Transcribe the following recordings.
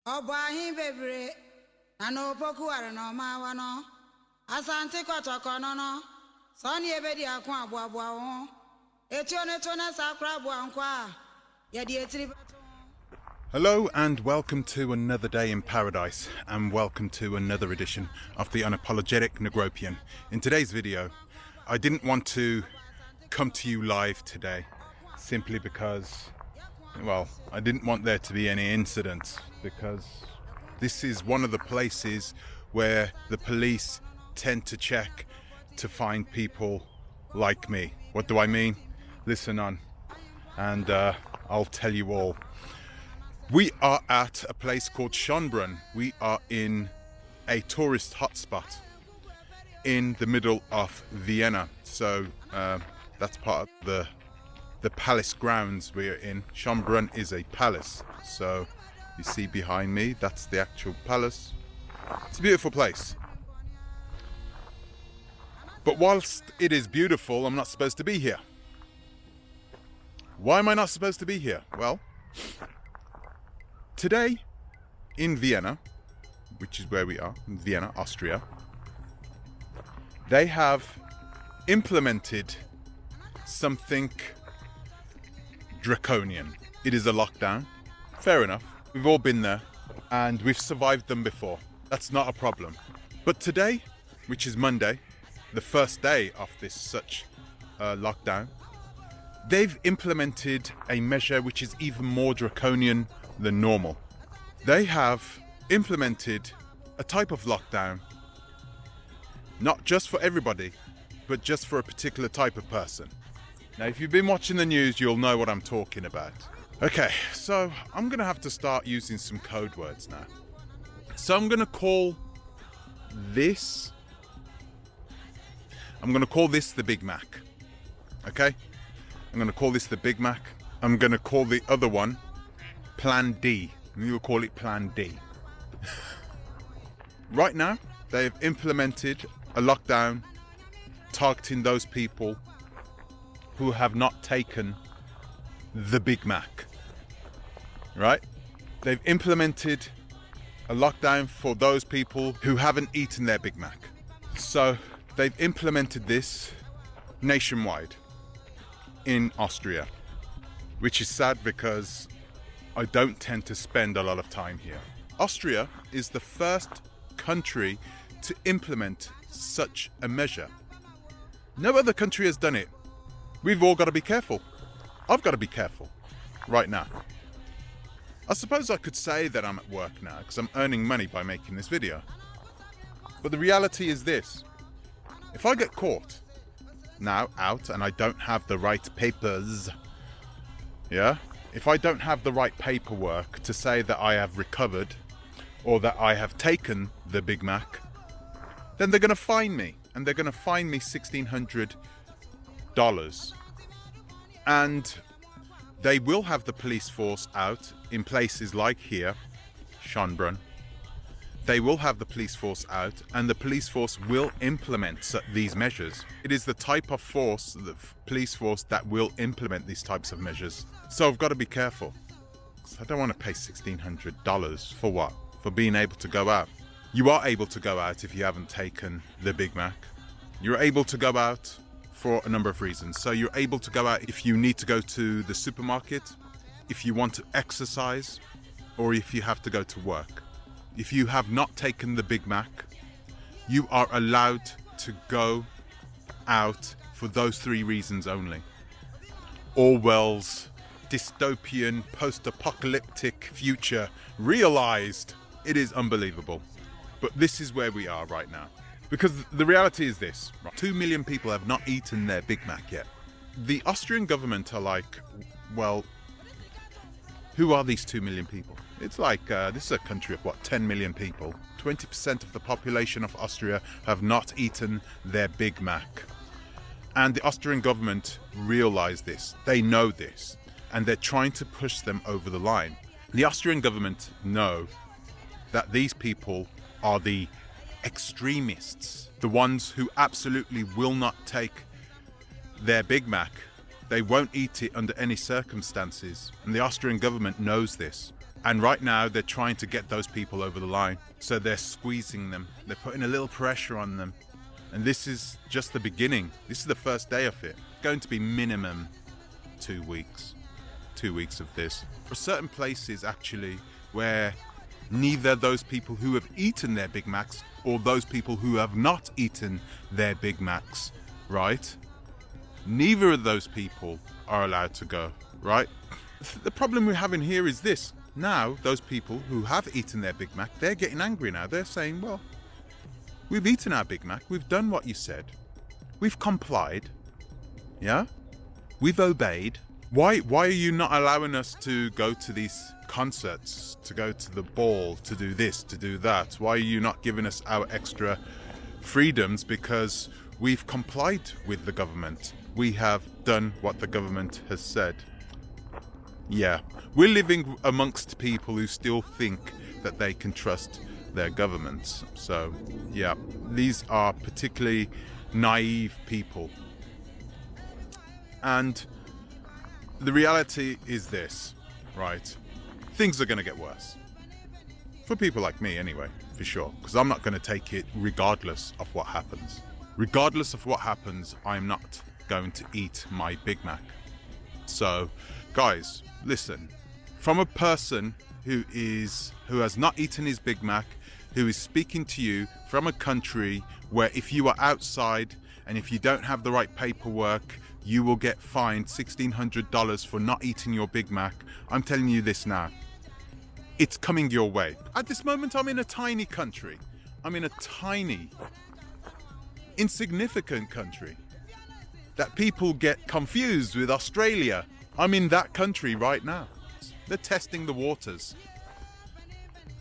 Obahi bebre, ano poku no mawano. Asante kotoko no. Soni ebedi akwa abua ho. Etione tone sakra bua nkwa. Yedi etiri bato. Hello and welcome to another day in paradise, and welcome to another edition of the Unapologetic Negropian. In today's video, I didn't want to come to you live today simply because, well, I didn't want there to be any incidents, because this is one of the places where the police tend to check to find people like me. What do I mean? Listen on and I'll tell you all. We are at a place called Schönbrunn. We are in a tourist hotspot in the middle of Vienna. So that's part of the palace grounds we're in. Schönbrunn is a palace. So you see behind me, that's the actual palace. It's a beautiful place. But whilst it is beautiful, I'm not supposed to be here. Why am I not supposed to be here? Well, today in Vienna, which is where we are, in Vienna, Austria, they have implemented something draconian. It is a lockdown. Fair enough. We've all been there and we've survived them before. That's not a problem. But today, which is Monday, the first day of this such lockdown, they've implemented a measure which is even more draconian than normal. They have implemented a type of lockdown, not just for everybody, but just for a particular type of person. Now, if you've been watching the news, you'll know what I'm talking about. Okay, so I'm gonna have to start using some code words now. So I'm gonna call this the BIGMAC. Okay? I'm gonna call this the BIGMAC. I'm gonna call the other one Plan D. We will call it Plan D. Right now, they have implemented a lockdown targeting those people who have not taken the BIGMAC. Right? They've implemented a lockdown for those people who haven't eaten their BIGMAC. So they've implemented this nationwide in Austria, which is sad because I don't tend to spend a lot of time here. Austria is the first country to implement such a measure. No other country has done it. We've all got to be careful. I've got to be careful right now. I suppose I could say that I'm at work now because I'm earning money by making this video. But the reality is this. If I get caught now out and I don't have the right papers, yeah? If I don't have the right paperwork to say that I have recovered or that I have taken the BIGMAC, then they're going to fine me, and they're going to fine me $1,600. And they will have the police force out in places like here, Schönbrunn. They will have the police force out, and the police force will implement these measures. It is the type of force, the police force, that will implement these types of measures. So I've got to be careful. I don't want to pay $1,600 for what? For being able to go out. You are able to go out if you haven't taken the BIGMAC. You're able to go out for a number of reasons. So you're able to go out if you need to go to the supermarket, if you want to exercise, or if you have to go to work. If you have not taken the BIGMAC, you are allowed to go out for those three reasons only. Orwell's dystopian, post-apocalyptic future realized. It is unbelievable. But this is where we are right now. Because the reality is this. 2 million people have not eaten their BIGMAC yet. The Austrian government are like, well, who are these 2 million people? It's like, this is a country of, 10 million people. 20% of the population of Austria have not eaten their BIGMAC. And the Austrian government realize this. They know this. And they're trying to push them over the line. The Austrian government know that these people are the extremists. The ones who absolutely will not take their BIGMAC. They won't eat it under any circumstances. And the Austrian government knows this. And right now they're trying to get those people over the line. So they're squeezing them. They're putting a little pressure on them. And this is just the beginning. This is the first day of it. Going to be minimum 2 weeks. 2 weeks of this. For certain places actually where neither those people who have eaten their Big Macs or those people who have not eaten their Big Macs, right? Neither of those people are allowed to go, right? The problem we're having here is this. Now, those people who have eaten their Big Mac, they're getting angry now. They're saying, well, we've eaten our Big Mac. We've done what you said. We've complied. Yeah? We've obeyed. Why are you not allowing us to go to these concerts, to go to the ball, to do this, to do that? Why are you not giving us our extra freedoms? Because we've complied with the government. We have done what the government has said. Yeah, we're living amongst people who still think that they can trust their governments. So, yeah, these are particularly naive people. And the reality is this, right? Things are going to get worse. For people like me anyway, for sure. Because I'm not going to take it regardless of what happens. Regardless of what happens, I'm not going to eat my Big Mac. So, guys, listen. From a person who has not eaten his Big Mac, who is speaking to you from a country where if you are outside and if you don't have the right paperwork, you will get fined $1,600 for not eating your Big Mac. I'm telling you this now. It's coming your way. At this moment, I'm in a tiny country. I'm in a tiny, insignificant country that people get confused with Australia. I'm in that country right now. They're testing the waters.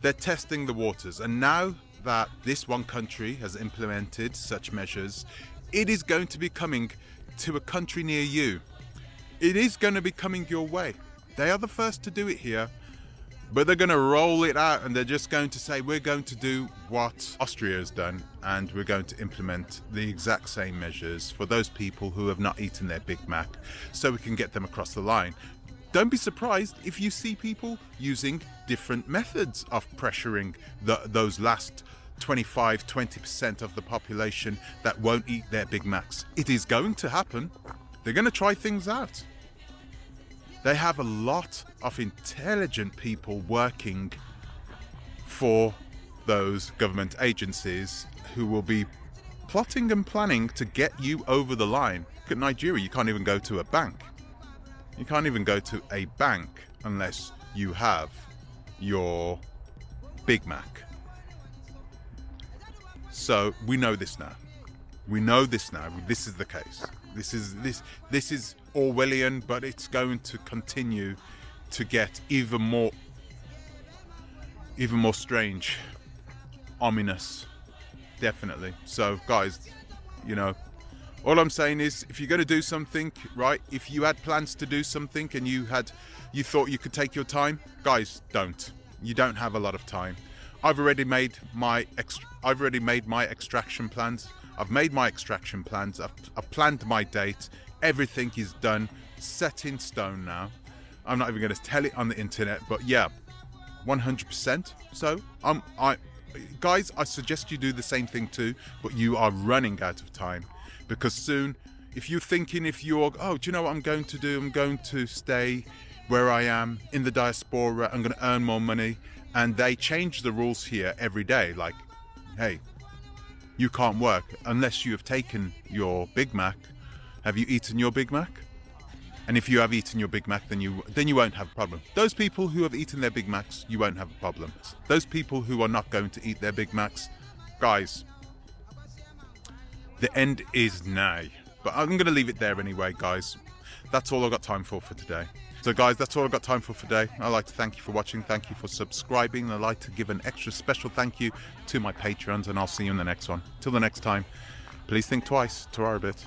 They're testing the waters. And now that this one country has implemented such measures, it is going to be coming to a country near you. It is going to be coming your way. They are the first to do it here, but they're going to roll it out and they're just going to say, we're going to do what Austria has done and we're going to implement the exact same measures for those people who have not eaten their Big Mac so we can get them across the line. Don't be surprised if you see people using different methods of pressuring those last 25-20% of the population that won't eat their Big Macs. It is going to happen. They're going to try things out. They have a lot of intelligent people working for those government agencies who will be plotting and planning to get you over the line. Look at Nigeria, you can't even go to a bank. You can't even go to a bank unless you have your Big Mac. So we know this now. We know this now. This is the case. This is Orwellian, but it's going to continue to get even more strange, ominous, definitely. So guys, you know, all I'm saying is, if you're going to do something, right, if you had plans to do something and you thought you could take your time, guys, don't. You don't have a lot of time. I've already made my extraction plans. I've made my extraction plans. I've planned my date. Everything is done, set in stone now. I'm not even going to tell it on the internet, but yeah, 100%. So guys, I suggest you do the same thing too, but you are running out of time, because soon, if you're thinking, do you know what I'm going to do? I'm going to stay where I am in the diaspora. I'm going to earn more money. And they change the rules here every day. Like, hey, you can't work unless you have taken your Big Mac. Have you eaten your Big Mac? And if you have eaten your Big Mac, then you won't have a problem. Those people who have eaten their Big Macs, you won't have a problem. Those people who are not going to eat their Big Macs, guys, the end is nigh. But I'm going to leave it there anyway, guys. That's all I've got time for today. So guys, that's all I've got time for today. I'd like to thank you for watching. Thank you for subscribing. And I'd like to give an extra special thank you to my patrons, and I'll see you in the next one. Till the next time, please think twice. Ta-ra a bit.